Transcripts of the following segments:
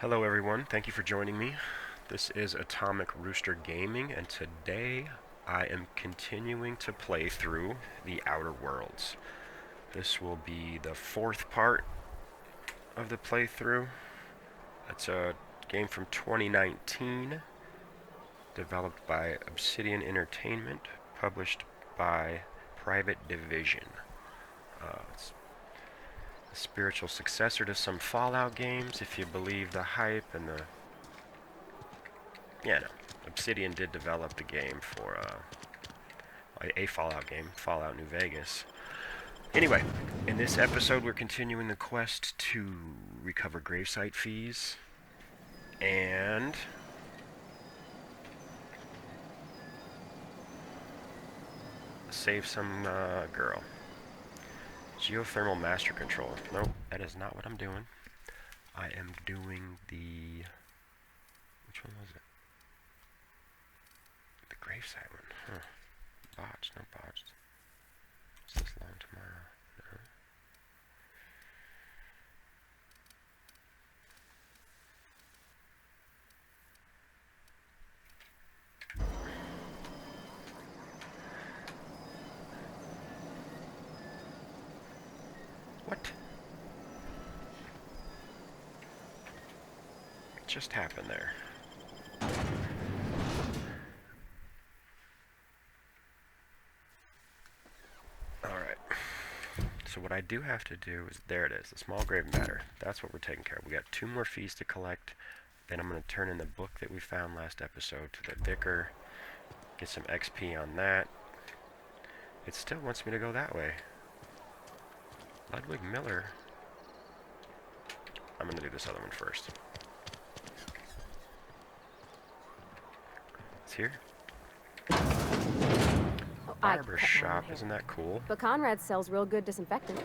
Hello everyone, thank you for joining me. This is Atomic Rooster Gaming, and today I am continuing to play through The Outer Worlds. This will be the fourth part of the playthrough. It's a game from 2019, developed by Obsidian Entertainment, published by Private Division. It's a spiritual successor to some Fallout games, if you believe the hype and the... Yeah, no. Obsidian did develop the game for a Fallout game, Fallout New Vegas. Anyway, in this episode we're continuing the quest to recover gravesite fees and save some girl. Geothermal master control. Nope, that is not what I'm doing. I am doing the... Which one was it? The gravesite one. Huh. Botched, no botched. Is this long tomorrow? No. What? What just happened there? Alright. So what I do have to do is, there it is, the small grave matter. That's what we're taking care of. We got 2 more fees to collect. Then I'm going to turn in the book that we found last episode to the vicar. Get some XP on that. It still wants me to go that way. Ludwig Miller. I'm going to do this other one first. It's here. Barber shop, isn't that cool? But Conrad sells real good disinfectant.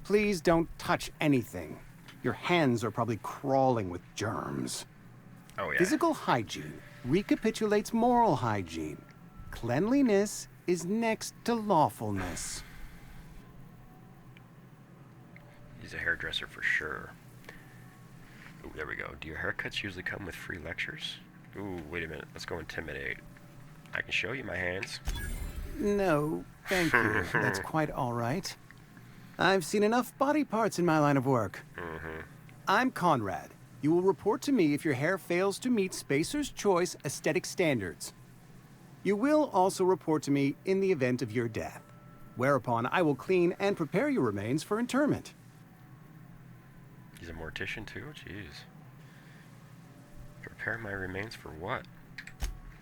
Please don't touch anything. Your hands are probably crawling with germs. Oh, yeah. Physical hygiene recapitulates moral hygiene. Cleanliness is next to lawfulness. He's a hairdresser for sure. Ooh, there we go. Do your haircuts usually come with free lectures? Ooh, wait a minute. Let's go intimidate. I can show you my hands. No, thank you. That's quite all right. I've seen enough body parts in my line of work. I'm Conrad. You will report to me if your hair fails to meet Spacer's Choice aesthetic standards. You will also report to me in the event of your death, whereupon I will clean and prepare your remains for interment. He's a mortician too? Jeez. Prepare my remains for what?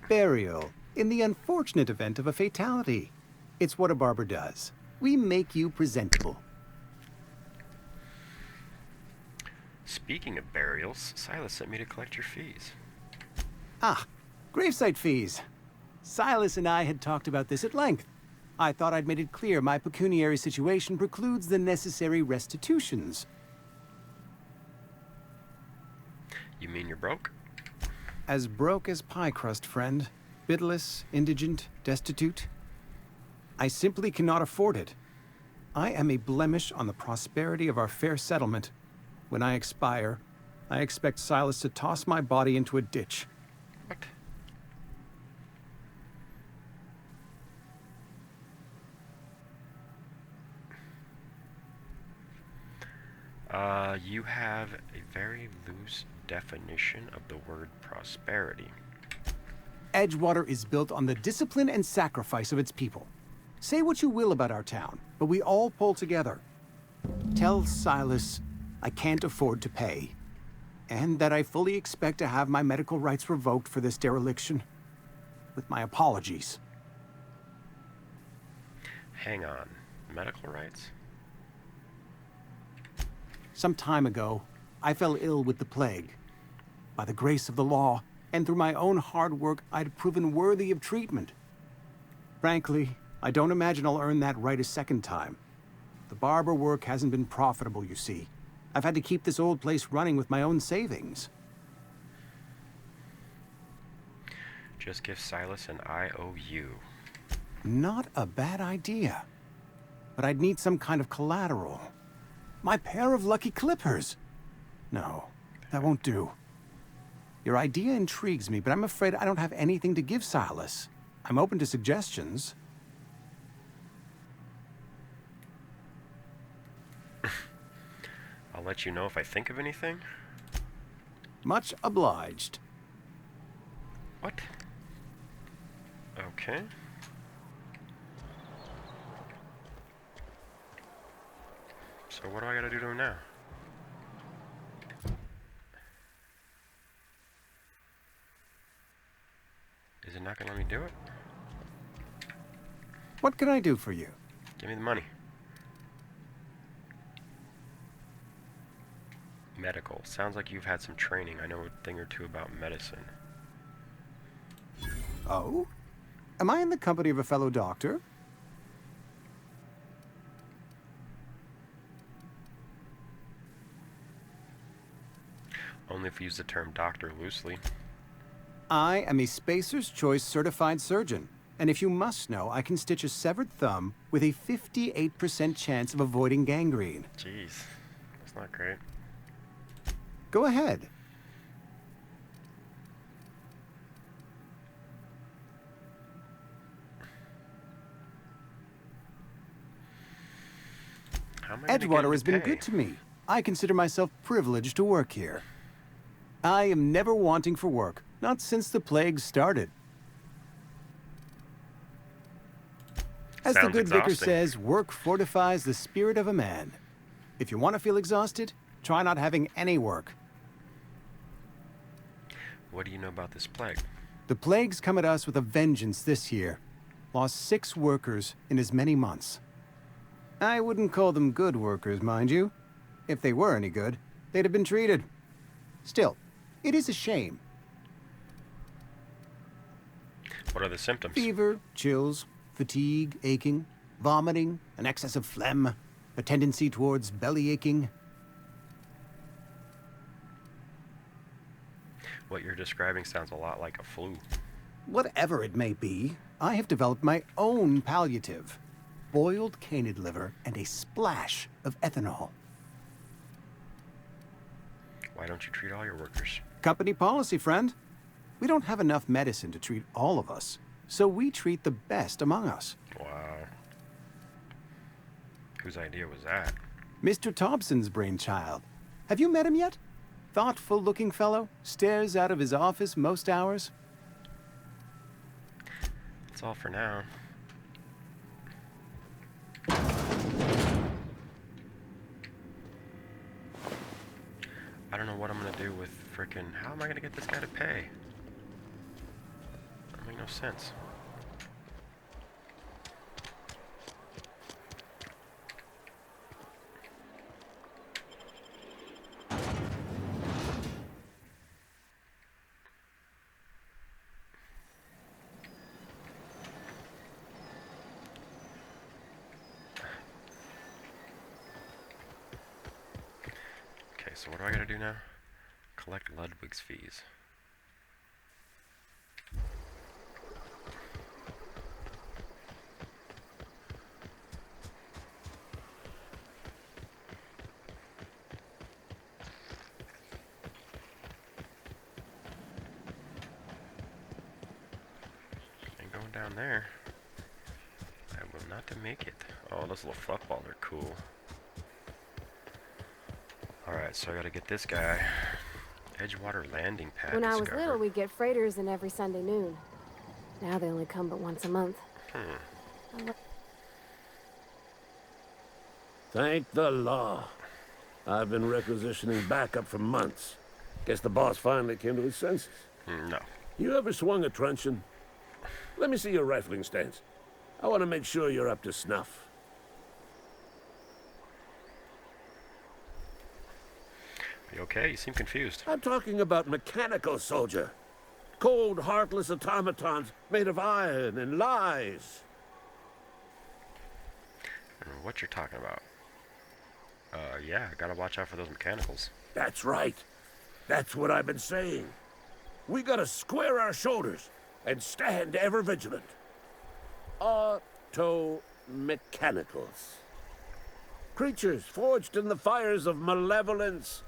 Burial, in the unfortunate event of a fatality. It's what a barber does. We make you presentable. Speaking of burials, Silas sent me to collect your fees. Ah, gravesite fees. Silas and I had talked about this at length. I thought I'd made it clear my pecuniary situation precludes the necessary restitutions. You mean you're broke? As broke as pie crust, friend. Bitless, indigent, destitute. I simply cannot afford it. I am a blemish on the prosperity of our fair settlement. When I expire, I expect Silas to toss my body into a ditch. What? You have a very loose definition of the word prosperity. Edgewater is built on the discipline and sacrifice of its people. Say what you will about our town, but we all pull together. Tell Silas I can't afford to pay, and that I fully expect to have my medical rights revoked for this dereliction. With my apologies. Hang on. Medical rights? Some time ago, I fell ill with the plague. By the grace of the law, and through my own hard work, I'd proven worthy of treatment. Frankly, I don't imagine I'll earn that right a second time. The barber work hasn't been profitable, you see. I've had to keep this old place running with my own savings. Just give Silas an IOU. Not a bad idea. But I'd need some kind of collateral. My pair of lucky clippers. No, that won't do. Your idea intrigues me, but I'm afraid I don't have anything to give Silas. I'm open to suggestions. I'll let you know if I think of anything. Much obliged. What? Okay. So what do I gotta do to him now? Is it not gonna let me do it? What can I do for you? Give me the money. Medical. Sounds like you've had some training. I know a thing or two about medicine. Oh? Am I in the company of a fellow doctor? Only if you use the term doctor loosely. I am a Spacer's Choice certified surgeon. And if you must know, I can stitch a severed thumb with a 58% chance of avoiding gangrene. Jeez. That's not great. Go ahead. How am I gonna get him Edgewater to has been pay? good to me. I consider myself privileged to work here. I am never wanting for work, not since the plague started. As the Sounds good vicar exhausting. says, work fortifies the spirit of a man. If you want to feel exhausted, try not having any work. What do you know about this plague? The plague's come at us with a vengeance this year. Lost 6 workers in as many months. I wouldn't call them good workers, mind you. If they were any good, they'd have been treated. Still, it is a shame. What are the symptoms? Fever, chills, fatigue, aching, vomiting, an excess of phlegm, a tendency towards belly aching. What you're describing sounds a lot like a flu. Whatever it may be, I have developed my own palliative. Boiled canid liver and a splash of ethanol. Why don't you treat all your workers? Company policy, friend. We don't have enough medicine to treat all of us, so we treat the best among us. Wow. Whose idea was that? Mr. Thompson's brainchild. Have you met him yet? Thoughtful-looking fellow, stares out of his office most hours. That's all for now. I don't know what I'm gonna do with frickin'. How am I gonna get this guy to pay? That makes no sense. Okay, so what do I gotta do now? Collect Ludwig's fees. And going down there, I will not to make it. Oh, those little fluff balls are cool. Alright, so I gotta get this guy. Edgewater landing pad When I was discovered. little, we'd get freighters in every Sunday noon. Now they only come but once a month. Thank the law. I've been requisitioning backup for months. Guess the boss finally came to his senses. No. You ever swung a truncheon? Let me see your rifling stance. I want to make sure you're up to snuff. You okay? You seem confused. I'm talking about mechanical soldier. Cold, heartless automatons made of iron and lies. I don't know what you're talking about. Yeah, gotta watch out for those mechanicals. That's right. That's what I've been saying. We gotta square our shoulders and stand ever vigilant. Auto-mechanicals. Creatures forged in the fires of malevolence.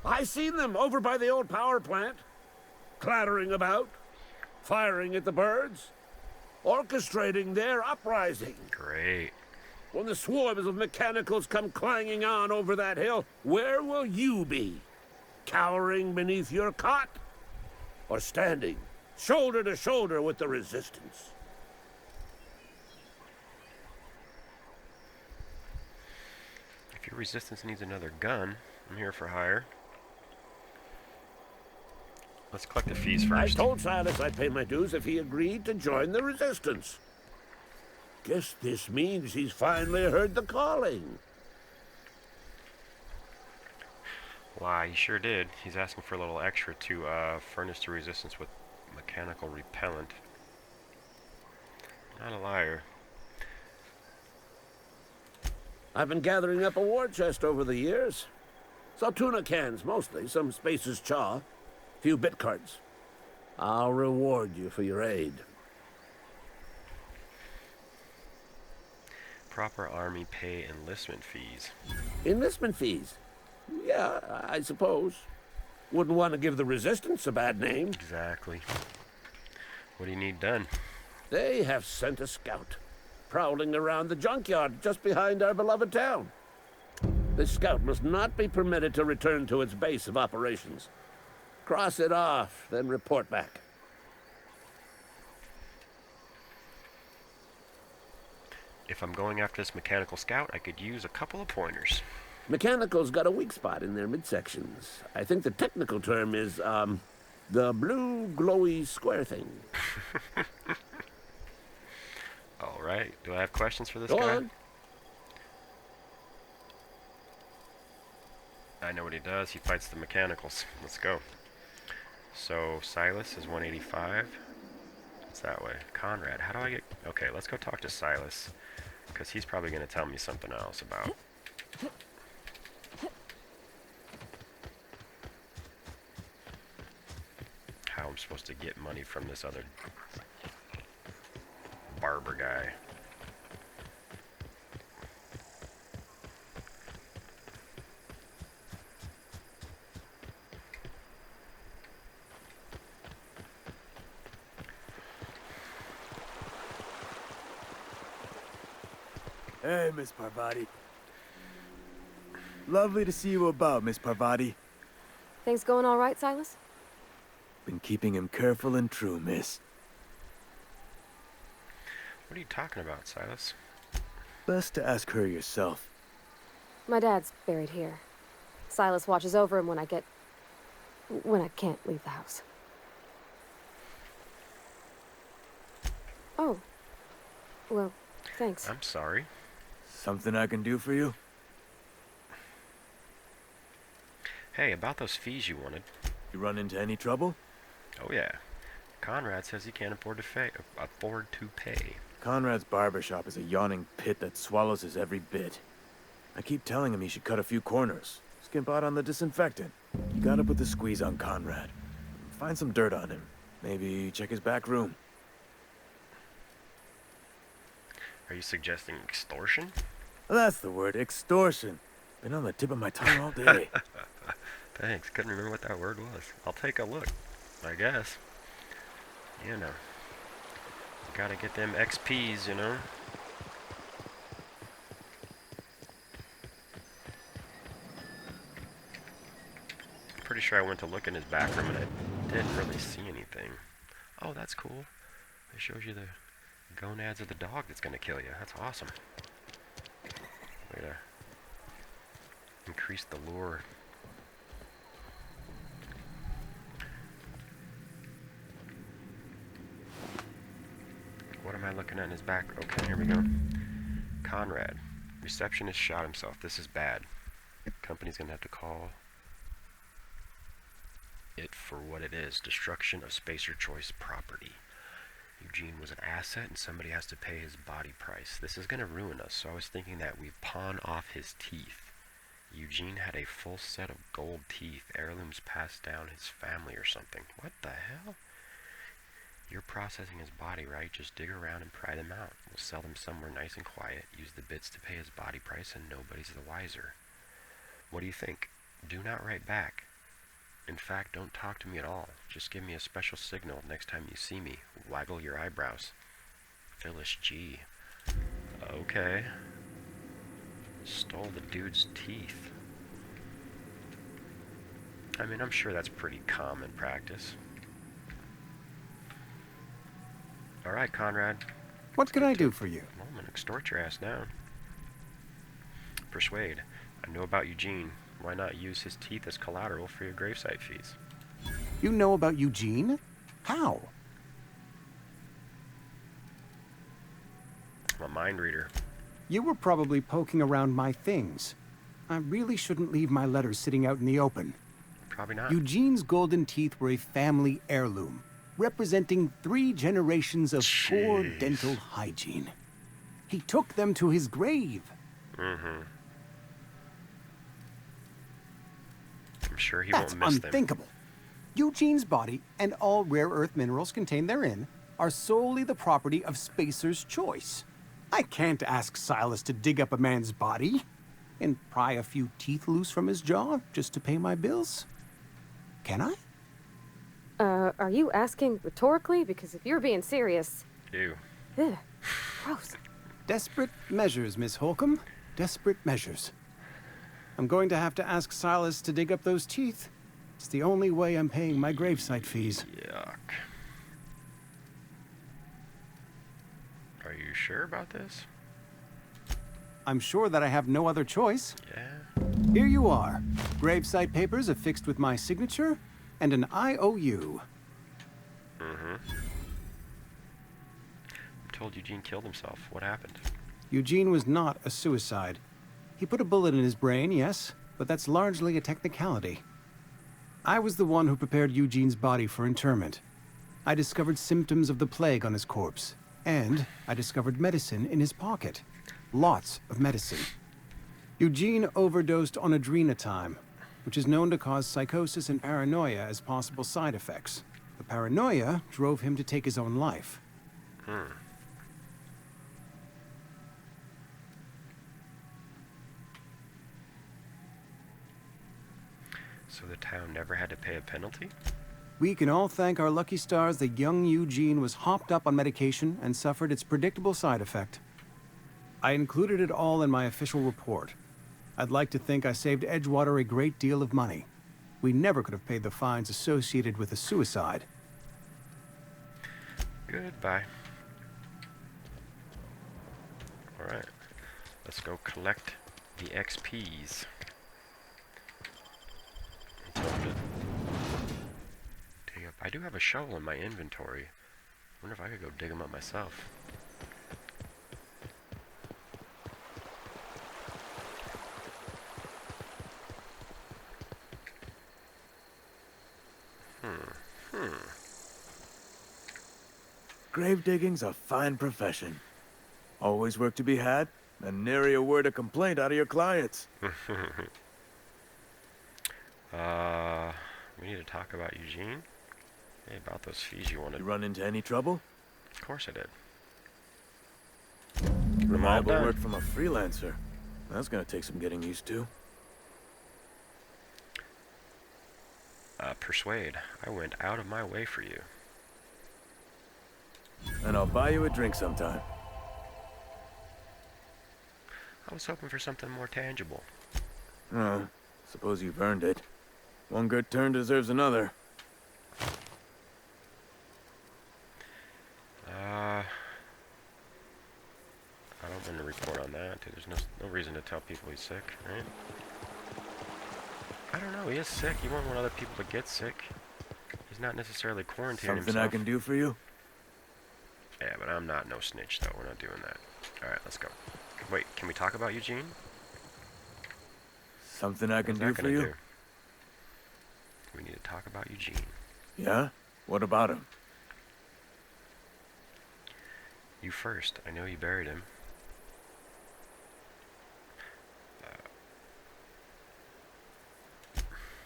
I seen them over by the old power plant, clattering about, firing at the birds, orchestrating their uprising. Great. When the swarms of mechanicals come clanging on over that hill, where will you be? Cowering beneath your cot? Or standing, shoulder to shoulder with the resistance? If your resistance needs another gun, I'm here for hire. Let's collect the fees I first. told Silas I'd pay my dues if he agreed to join the resistance. Guess this means he's finally heard the calling. Why, he sure did. He's asking for a little extra to furnish the resistance with mechanical repellent. Not a liar. I've been gathering up a war chest over the years. Saltuna cans, mostly. Some Spacer's chaw. Few bit cards. I'll reward you for your aid. Proper army pay enlistment fees. Enlistment fees? Yeah, I suppose. Wouldn't want to give the resistance a bad name. Exactly. What do you need done? They have sent a scout, prowling around the junkyard just behind our beloved town. This scout must not be permitted to return to its base of operations. Cross it off, then report back. If I'm going after this mechanical scout, I could use a couple of pointers. Mechanical's got a weak spot in their midsections. I think the technical term is, the blue glowy square thing. All right. Do I have questions for this Go guy? on. I know what he does. He fights the mechanicals. Let's go. So Silas is 185. It's that way. Conrad, how do I get... Okay, let's go talk to Silas, because he's probably going to tell me something else about... how I'm supposed to get money from this other barber guy. Hey, Miss Parvati. Lovely to see you about, Miss Parvati. Things going all right, Silas? Been keeping him careful and true, miss. What are you talking about, Silas? Best to ask her yourself. My dad's buried here. Silas watches over him when I can't leave the house. Oh. Well, thanks. I'm sorry. Something I can do for you? Hey, about those fees you wanted. You run into any trouble? Oh yeah. Conrad says he can't afford to pay. Conrad's barbershop is a yawning pit that swallows his every bit. I keep telling him he should cut a few corners. Skimp out on the disinfectant. You gotta put the squeeze on Conrad. Find some dirt on him. Maybe check his back room. Are you suggesting extortion? That's the word, extortion. Been on the tip of my tongue all day. Thanks. Couldn't remember what that word was. I'll take a look, I guess. You know. Gotta get them XPs, you know. Pretty sure I went to look in his back room and I didn't really see anything. Oh, that's cool. It shows you the gonads of the dog that's gonna kill you. That's awesome. Way to increase the lure. What am I looking at in his back? Okay, here we go. Conrad. Receptionist shot himself. This is bad. Company's gonna have to call it for what it is. Destruction of Spacer Choice property. Eugene was an asset and somebody has to pay his body price. This is gonna ruin us, so I was thinking that we pawn off his teeth. Eugene had a full set of gold teeth, heirlooms passed down his family or something. What the hell? You're processing his body, right? Just dig around and pry them out. We'll sell them somewhere nice and quiet, use the bits to pay his body price, and nobody's the wiser. What do you think? Do not write back. In fact, don't talk to me at all. Just give me a special signal next time you see me. Waggle your eyebrows. Phyllis G. Okay. Stole the dude's teeth. I mean, I'm sure that's pretty common practice. Alright, Conrad. What can I do for you? Well, I'm gonna extort your ass now. Persuade. I know about Eugene. Why not use his teeth as collateral for your gravesite fees? You know about Eugene? How? I'm a mind reader. You were probably poking around my things. I really shouldn't leave my letters sitting out in the open. Probably not. Eugene's golden teeth were a family heirloom, representing 3 generations of poor Jeez. dental hygiene. He took them to his grave. I'm sure he That's won't miss them. unthinkable. Eugene's body and all rare earth minerals contained therein are solely the property of Spacer's choice. I can't ask Silas to dig up a man's body and pry a few teeth loose from his jaw just to pay my bills. Can I? Are you asking rhetorically? Because if you're being serious... Ew. Ugh, gross. Desperate measures, Miss Holcomb. Desperate measures. I'm going to have to ask Silas to dig up those teeth. It's the only way I'm paying my gravesite fees. Yuck. Are you sure about this? I'm sure that I have no other choice. Yeah. Here you are. Gravesite papers affixed with my signature and an IOU. I'm told Eugene killed himself. What happened? Eugene was not a suicide. He put a bullet in his brain, yes, but that's largely a technicality. I was the one who prepared Eugene's body for interment. I discovered symptoms of the plague on his corpse, and I discovered medicine in his pocket. Lots of medicine. Eugene overdosed on adrenatime, which is known to cause psychosis and paranoia as possible side effects. The paranoia drove him to take his own life. So the town never had to pay a penalty? We can all thank our lucky stars that young Eugene was hopped up on medication and suffered its predictable side effect. I included it all in my official report. I'd like to think I saved Edgewater a great deal of money. We never could have paid the fines associated with a suicide. Goodbye. Alright. Let's go collect the XPs. Dig up. I do have a shovel in my inventory. Wonder if I could go dig them up myself. Grave digging's a fine profession. Always work to be had, and nary a word of complaint out of your clients. We need to talk about Eugene. Hey, about those fees you wanted. You run into any trouble? Of course I did. Reliable done. work from a freelancer. That's gonna take some getting used to. Persuade. I went out of my way for you. And I'll buy you a drink sometime. I was hoping for something more tangible. Oh, suppose you've earned it. One good turn deserves another. I don't want to report on that, dude. There's no reason to tell people he's sick, right? I don't know, he is sick. He won't want other people to get sick. He's not necessarily quarantining Something himself. I can do for you? Yeah, but I'm not no snitch, though. We're not doing that. Alright, let's go. Wait, can we talk about Eugene? Something I can What's that do for gonna you? do? We need to talk about Eugene. Yeah? What about him? You first. I know you buried him.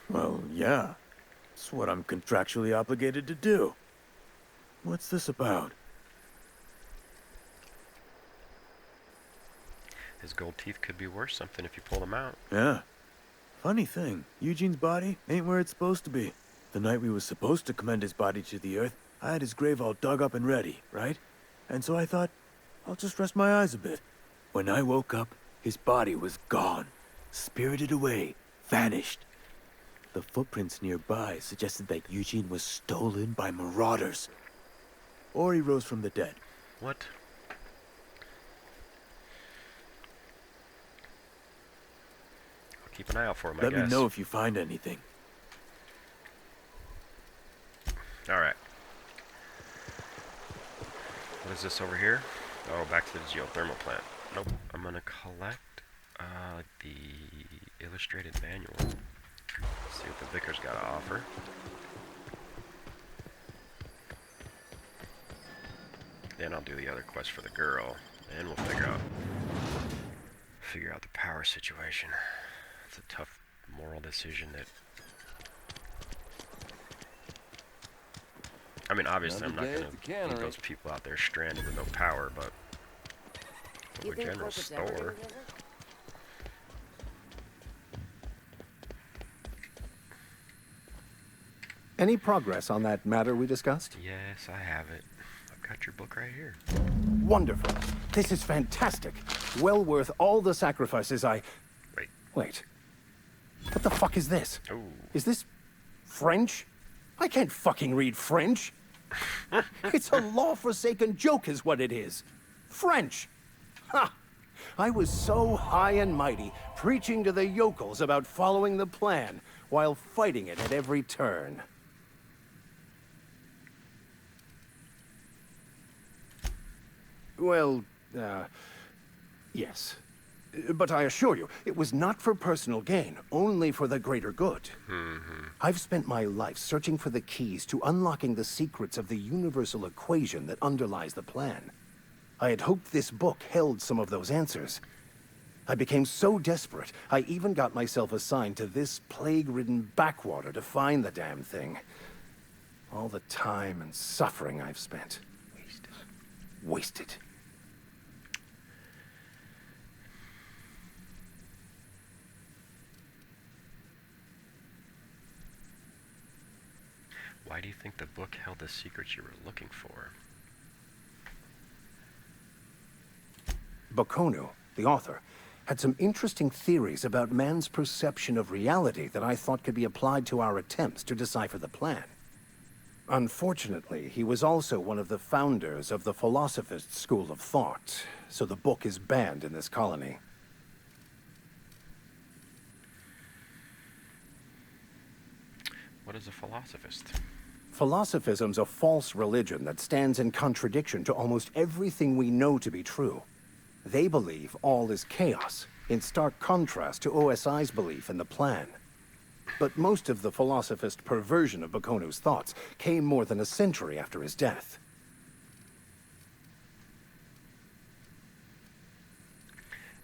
Well, yeah. It's what I'm contractually obligated to do. What's this about? His gold teeth could be worth something if you pull them out. Yeah. If Funny thing, Eugene's body ain't where it's supposed to be. The night we was supposed to commend his body to the earth, I had his grave all dug up and ready, right? And so I thought, I'll just rest my eyes a bit. When I woke up, his body was gone. Spirited away, vanished. The footprints nearby suggested that Eugene was stolen by marauders. Or he rose from the dead. What? I'll keep an eye out for him, I guess. Let me know if you find anything. Alright. What is this over here? Oh, back to the geothermal plant. Nope. I'm gonna collect the illustrated manual. See what the vicar's got to offer. Then I'll do the other quest for the girl, and we'll figure out the power situation. It's a tough moral decision that. I mean, obviously, I'm not gonna leave those people out there stranded with no power, but the general store. Any progress on that matter we discussed? Yes, I have it. I've got your book right here. Wonderful. This is fantastic. Well worth all the sacrifices I... Wait. Wait. What the fuck is this? Ooh. Is this French? I can't fucking read French. It's a law-forsaken joke is what it is. French. Ha! I was so high and mighty, preaching to the yokels about following the plan, while fighting it at every turn. Well, yes. But I assure you, it was not for personal gain, only for the greater good. I've spent my life searching for the keys to unlocking the secrets of the universal equation that underlies the plan. I had hoped this book held some of those answers. I became so desperate, I even got myself assigned to this plague-ridden backwater to find the damn thing. All the time and suffering I've spent. Wasted. Why do you think the book held the secrets you were looking for? Bocconu, the author, had some interesting theories about man's perception of reality that I thought could be applied to our attempts to decipher the plan. Unfortunately, he was also one of the founders of the Philosophist school of thought, so the book is banned in this colony. What is a philosophist? Philosophism's a false religion that stands in contradiction to almost everything we know to be true. They believe all is chaos, in stark contrast to OSI's belief in the plan. But most of the philosophist perversion of Bocconu's thoughts came more than a century after his death.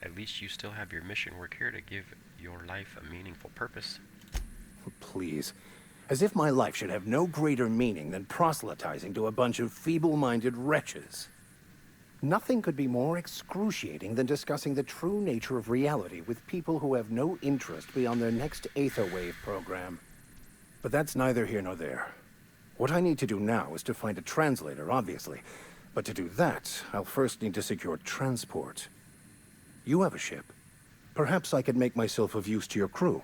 At least you still have your mission work here to give your life a meaningful purpose. Please. As if my life should have no greater meaning than proselytizing to a bunch of feeble-minded wretches. Nothing could be more excruciating than discussing the true nature of reality with people who have no interest beyond their next Aetherwave program. But that's neither here nor there. What I need to do now is to find a translator, obviously. But to do that, I'll first need to secure transport. You have a ship. Perhaps I could make myself of use to your crew.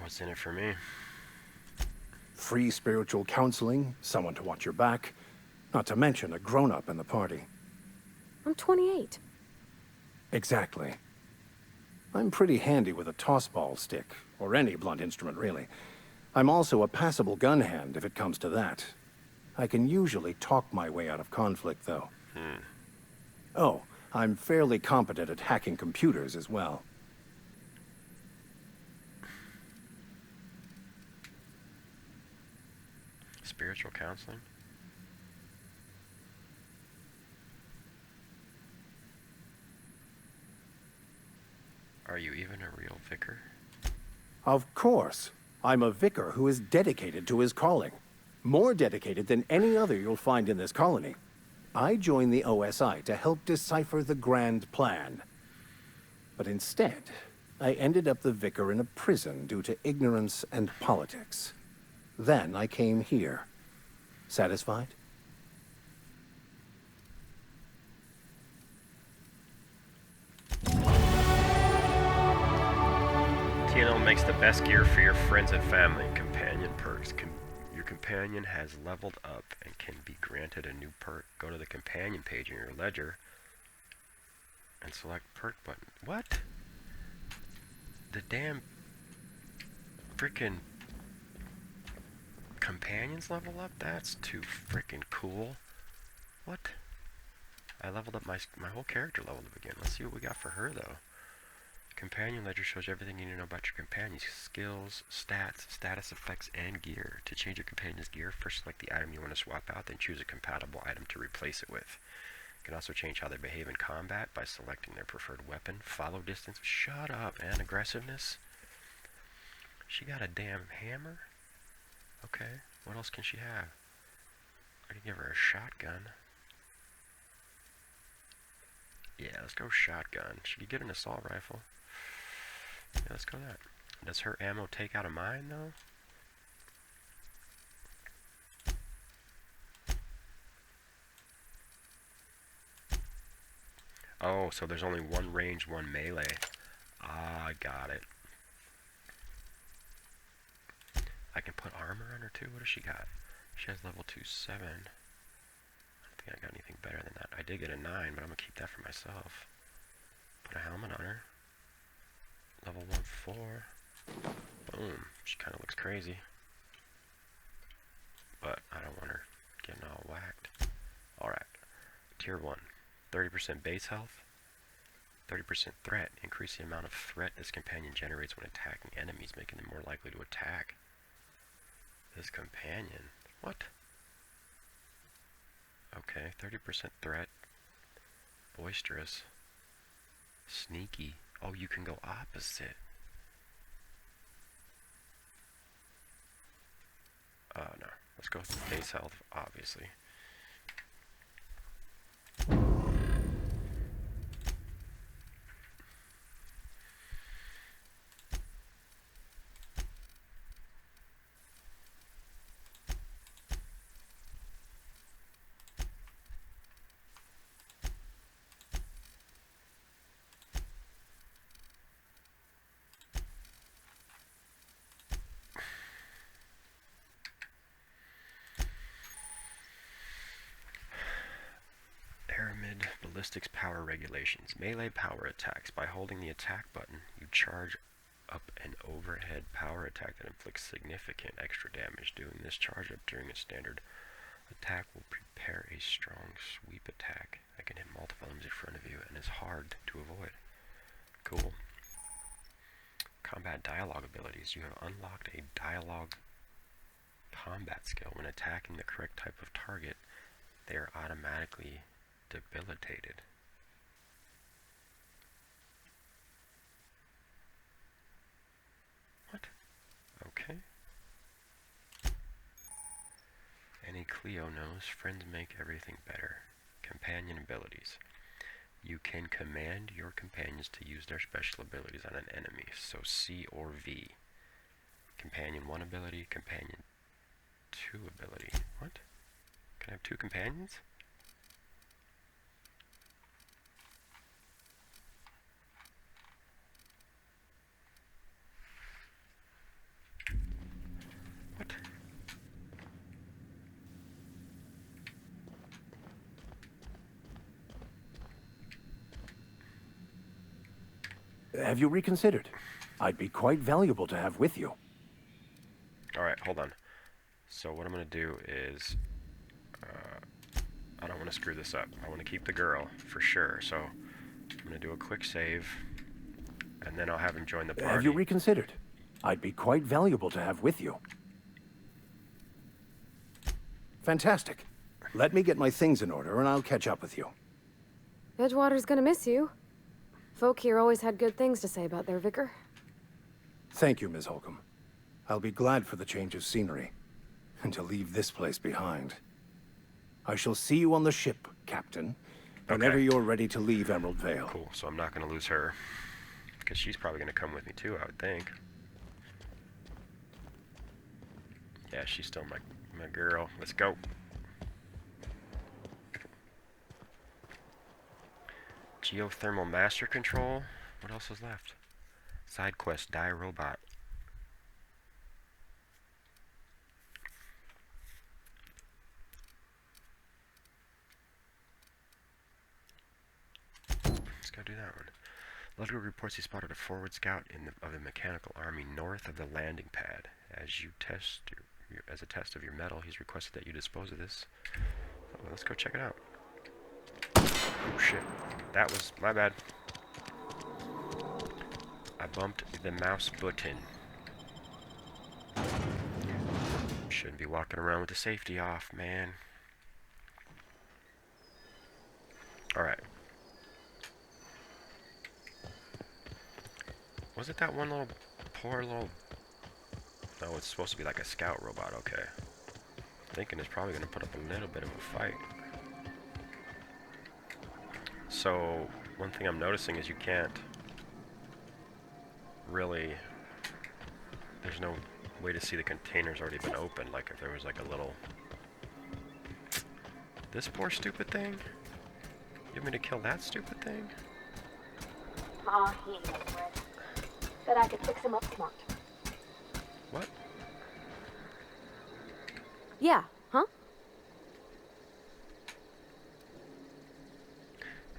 What's in it for me? Free spiritual counseling, someone to watch your back, not to mention a grown-up in the party. I'm 28. Exactly. I'm pretty handy with a tossball stick, or any blunt instrument, really. I'm also a passable gun hand, if it comes to that. I can usually talk my way out of conflict, though. Oh, I'm fairly competent at hacking computers as well. Spiritual counseling? Are you even a real vicar? Of course. I'm a vicar who is dedicated to his calling. More dedicated than any other you'll find in this colony. I joined the OSI to help decipher the grand plan. But instead, I ended up the vicar in a prison due to ignorance and politics. Then I came here. Satisfied? TNL makes the best gear for your friends and family. Companion perks. Your companion has leveled up and can be granted a new perk. Go to the companion page in your ledger and select perk button. What? The damn frickin' companions level up? That's too frickin' cool. What? I leveled up my whole character leveled up again. Let's see what we got for her though. Companion ledger shows you everything you need to know about your companions, skills, stats, status effects, and gear. To change your companion's gear, first select the item you want to swap out, then choose a compatible item to replace it with. You can also change how they behave in combat by selecting their preferred weapon, follow distance, shut up, and aggressiveness. She got a damn hammer? Okay, what else can she have? I can give her a shotgun. Yeah, let's go shotgun. Should you get an assault rifle? Yeah, let's go that. Does her ammo take out of mine, though? Oh, so there's only one range, one melee. Ah, I got it. I can put armor on her, too? What does she got? She has level 2-7. I don't think I got anything better than that. I did get a 9, but I'm going to keep that for myself. Put a helmet on her. Level 1-4. Boom. She kind of looks crazy. But I don't want her getting all whacked. Alright. Tier 1. 30% base health. 30% threat. Increase the amount of threat this companion generates when attacking enemies, making them more likely to attack. This companion. What? Okay. 30% threat. Boisterous. Sneaky. Oh, you can go opposite. No. Let's go with base health, obviously. Ballistics power regulations. Melee power attacks. By holding the attack button, you charge up an overhead power attack that inflicts significant extra damage. Doing this charge up during a standard attack will prepare a strong sweep attack that can hit multiple enemies in front of you and is hard to avoid. Cool. Combat dialogue abilities. You have unlocked a dialogue combat skill. When attacking the correct type of target, they are automatically debilitated. What? Okay. Any Cleo knows, friends make everything better. Companion abilities. You can command your companions to use their special abilities on an enemy, so C or V. Companion 1 ability, Companion 2 ability. What? Can I have 2 companions? What? Have you reconsidered? I'd be quite valuable to have with you. Alright, hold on. So what I'm going to do is, I don't want to screw this up. I want to keep the girl, for sure. So I'm going to do a quick save, and then I'll have him join the party. Have you reconsidered? I'd be quite valuable to have with you. Fantastic. Let me get my things in order, and I'll catch up with you. Edgewater's gonna miss you. Folk here always had good things to say about their vicar. Thank you, Ms. Holcomb. I'll be glad for the change of scenery. and to leave this place behind. I shall see you on the ship, Captain, whenever Okay. you're ready to leave Emerald Vale. Cool, so I'm not going to lose her. Because she's probably going to come with me too, I would think. Yeah, she's still my girl. Let's go. Geothermal master control. What else is left? Side quest, die robot. Let's go do that one. Ludwig reports he spotted a forward scout of the mechanical army north of the landing pad. As a test of your metal, he's requested that you dispose of this. Well, let's go check it out. Oh shit, that was my bad. I bumped the mouse button. Shouldn't be walking around with the safety off, man. Alright. Was it that one little, poor little... No, it's supposed to be like a scout robot, okay. Thinking it's probably going to put up a little bit of a fight. So, one thing I'm noticing is you can't really... There's no way to see the container's already been opened, like if there was like a little... This poor stupid thing? You want me to kill that stupid thing? Oh, he ain't no threat. Bet I could fix him up smart. What? Yeah, huh?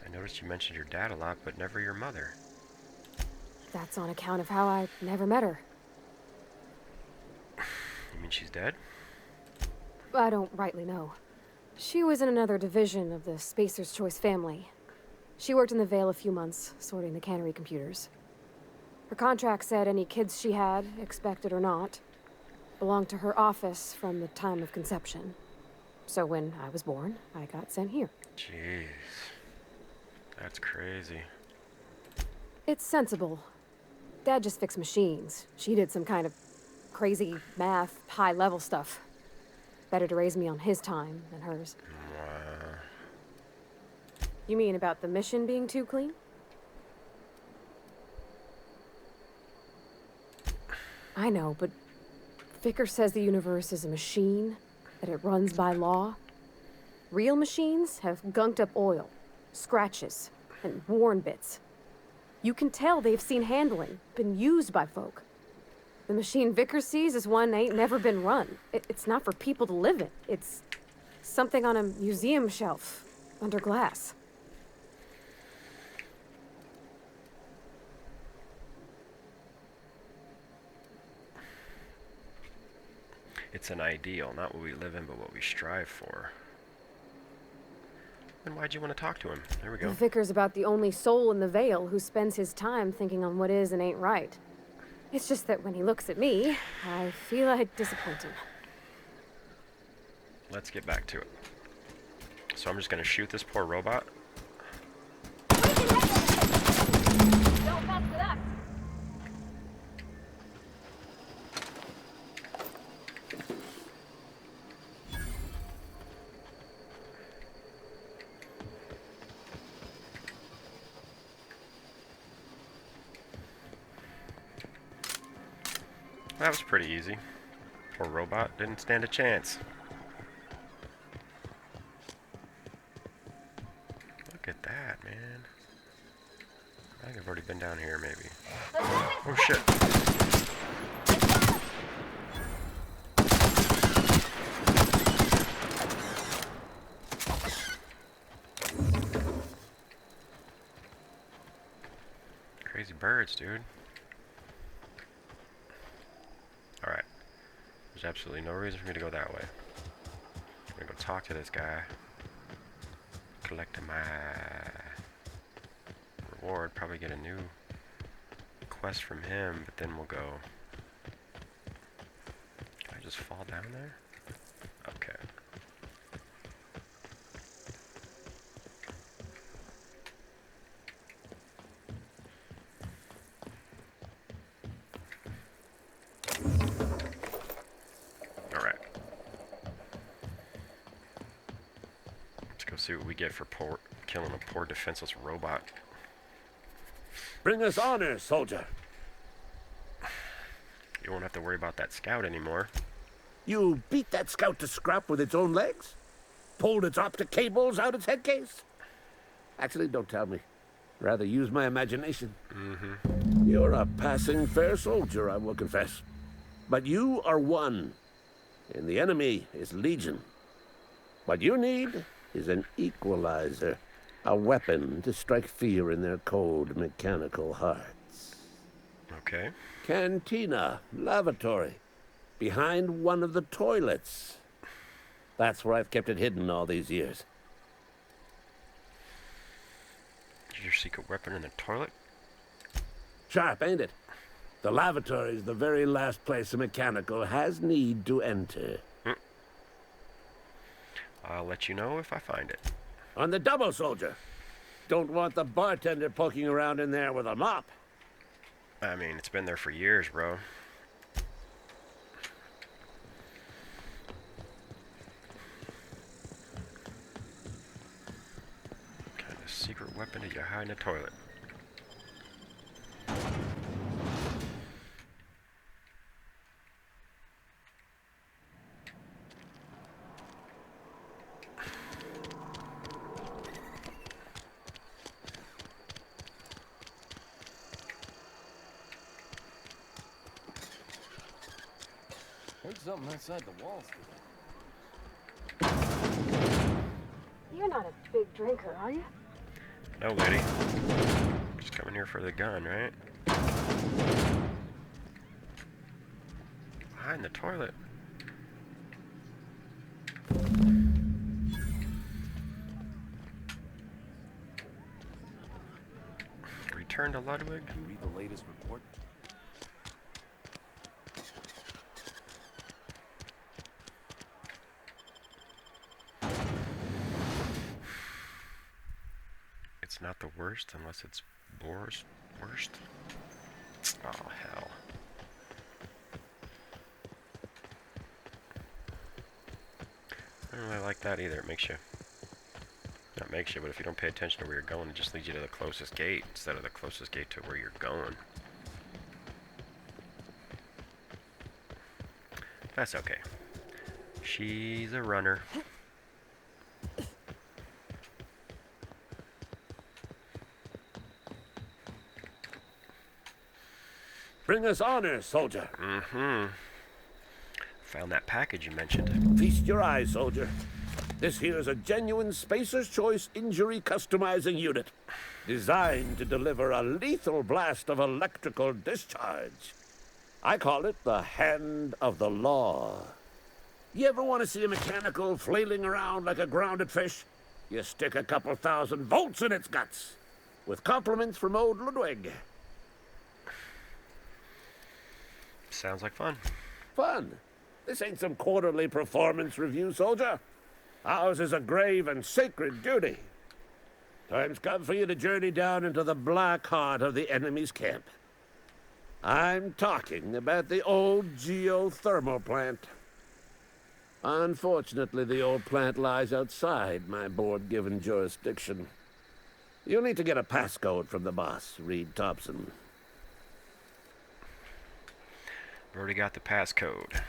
I noticed you mentioned your dad a lot, but never your mother. That's on account of how I never met her. You mean she's dead? I don't rightly know. She was in another division of the Spacer's Choice family. She worked in the Vale a few months, sorting the cannery computers. Her contract said any kids she had, expected or not, belonged to her office from the time of conception. So when I was born, I got sent here. Jeez. That's crazy. It's sensible. Dad just fixed machines. She did some kind of crazy math, high-level stuff. Better to raise me on his time than hers. Wow. You mean about the mission being too clean? I know, but Vicker says the universe is a machine, that it runs by law. Real machines have gunked up oil, scratches, and worn bits. You can tell they've seen handling, been used by folk. The machine Vicker sees is one ain't never been run. It's not for people to live in. It's something on a museum shelf, under glass. It's an ideal, not what we live in, but what we strive for. Then why'd you want to talk to him? There we go. Vicker's about the only soul in the Vale who spends his time thinking on what is and ain't right. It's just that when he looks at me, I feel I'd disappoint him. Let's get back to it. So I'm just gonna shoot this poor robot. Don't mess with us! That was pretty easy. Poor robot didn't stand a chance. Look at that, man. I think I've already been down here, maybe. Oh shit. Crazy birds, dude. Alright. There's absolutely no reason for me to go that way. I'm gonna go talk to this guy. Collect my reward. Probably get a new quest from him, but then we'll go. Can I just fall down there? Okay. see what we get for killing a poor defenseless robot. Bring us honor, soldier. You won't have to worry about that scout anymore. You beat that scout to scrap with its own legs? Pulled its optic cables out its head case? Actually, don't tell me. Rather use my imagination. You're a passing fair soldier, I will confess. But you are one, and the enemy is legion. What you need is an equalizer, a weapon to strike fear in their cold mechanical hearts. Okay. Cantina, lavatory, behind one of the toilets. That's where I've kept it hidden all these years. Your secret weapon in the toilet? Sharp, ain't it? The lavatory is the very last place a mechanical has need to enter. I'll let you know if I find it. On the double, soldier. Don't want the bartender poking around in there with a mop. I mean, it's been there for years, bro. What kind of secret weapon did you hide in the toilet? Heard something outside the walls today. You're not a big drinker, are you? No, lady. Just coming here for the gun, right? Hide in the toilet. Return to Ludwig. Can you read the latest report? It's not the worst unless it's Boar's worst. Oh, hell. I don't really like that either. It makes you... Not makes you, but if you don't pay attention to where you're going, it just leads you to the closest gate instead of the closest gate to where you're going. That's okay. She's a runner. Bring us honor, soldier. Found that package you mentioned. Feast your eyes, soldier. This here's a genuine Spacer's Choice injury customizing unit, designed to deliver a lethal blast of electrical discharge. I call it the Hand of the Law. You ever want to see a mechanical flailing around like a grounded fish? You stick a couple thousand volts in its guts. With compliments from old Ludwig. Sounds like fun. Fun? This ain't some quarterly performance review, soldier. Ours is a grave and sacred duty. Time's come for you to journey down into the black heart of the enemy's camp. I'm talking about the old geothermal plant. Unfortunately, the old plant lies outside my board-given jurisdiction. You'll need to get a passcode from the boss, Reed Thompson. Already got the passcode.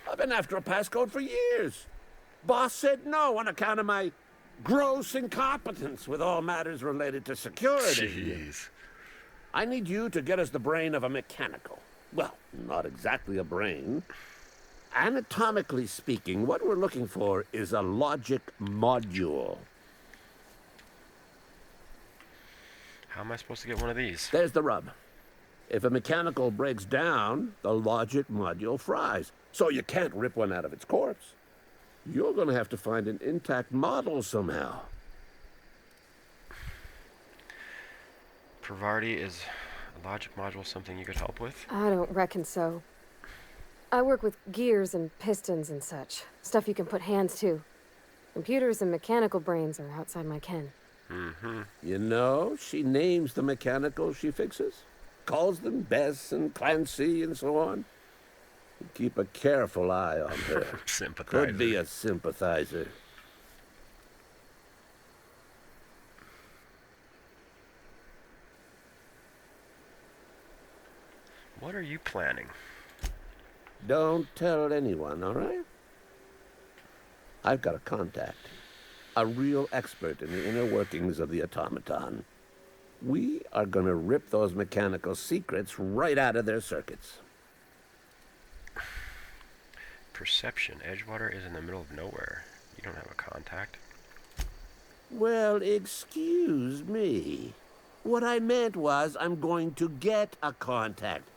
I've been after a passcode for years. Boss said no on account of my gross incompetence with all matters related to security. Jeez. I need you to get us the brain of a mechanical. Well, not exactly a brain. Anatomically speaking, what we're looking for is a logic module. How am I supposed to get one of these? There's the rub. If a mechanical breaks down, the logic module fries. So you can't rip one out of its corpse. You're going to have to find an intact model somehow. Pravarti, is a logic module something you could help with? I don't reckon so. I work with gears and pistons and such. Stuff you can put hands to. Computers and mechanical brains are outside my ken. You know, she names the mechanicals she fixes. Calls them Bess and Clancy and so on. Keep a careful eye on her. Sympathizer. Could be a sympathizer. What are you planning? Don't tell anyone, all right? I've got a contact. A real expert in the inner workings of the automaton. We are gonna rip those mechanical secrets right out of their circuits. Perception. Edgewater is in the middle of nowhere. You don't have a contact. Well, excuse me. What I meant was I'm going to get a contact.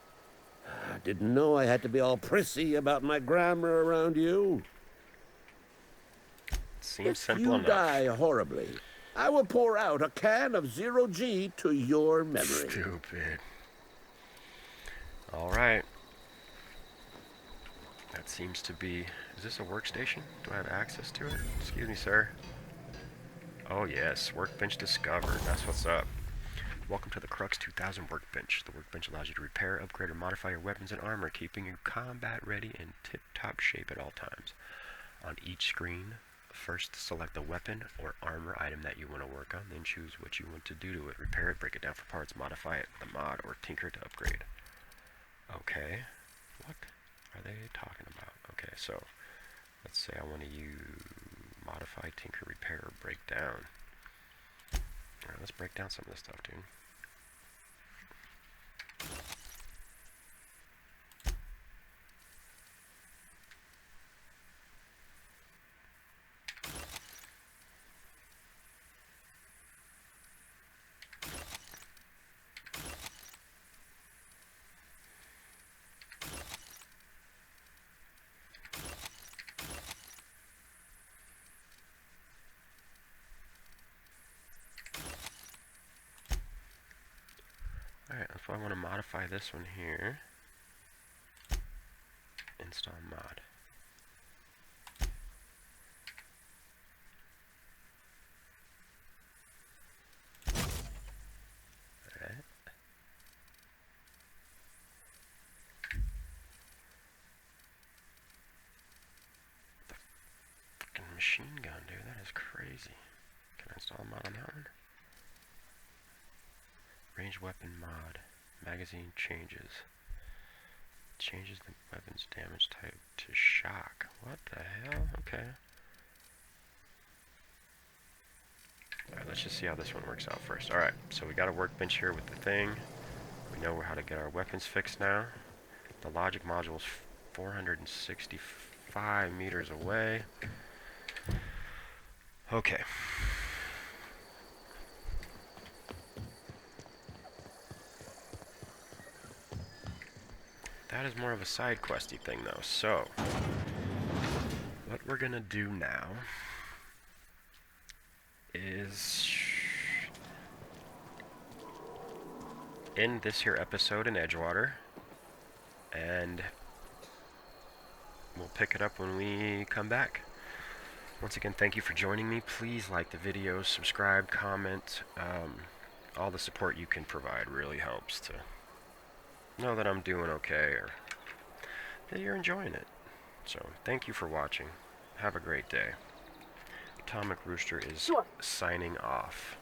I didn't know I had to be all prissy about my grammar around you. Seems If simple you enough. die horribly, I will pour out a can of 0G to your memory. Stupid. Alright. That seems to be... Is this a workstation? Do I have access to it? Excuse me, sir. Oh yes, workbench discovered. That's what's up. Welcome to the Crux 2000 workbench. The workbench allows you to repair, upgrade, or modify your weapons and armor, keeping you combat ready and tip-top shape at all times. On each screen, first select the weapon or armor item that you want to work on, then choose what you want to do to it. Repair it, break it down for parts, modify it, the mod, or tinker to upgrade. Okay. What are they talking about? Okay, so let's say I want to use modify, tinker, repair, or break down. Alright, let's break down some of this stuff, dude. Alright, if I want to modify this one here, install mod. Alright. The fucking machine gun, dude, that is crazy. Can I install a mod on that one? Range weapon mod. Magazine changes. Changes the weapon's damage type to shock. What the hell? Okay. Alright, let's just see how this one works out first. Alright, so we got a workbench here with the thing. We know how to get our weapons fixed now. The logic module is 465 meters away. Okay. That is more of a side questy thing though. So, what we're gonna do now is end this here episode in Edgewater, and we'll pick it up when we come back. Once again, thank you for joining me. Please like the video, subscribe, comment. All the support you can provide really helps to know that I'm doing okay or that you're enjoying it. So, thank you for watching. Have a great day. Atomic Rooster is signing off.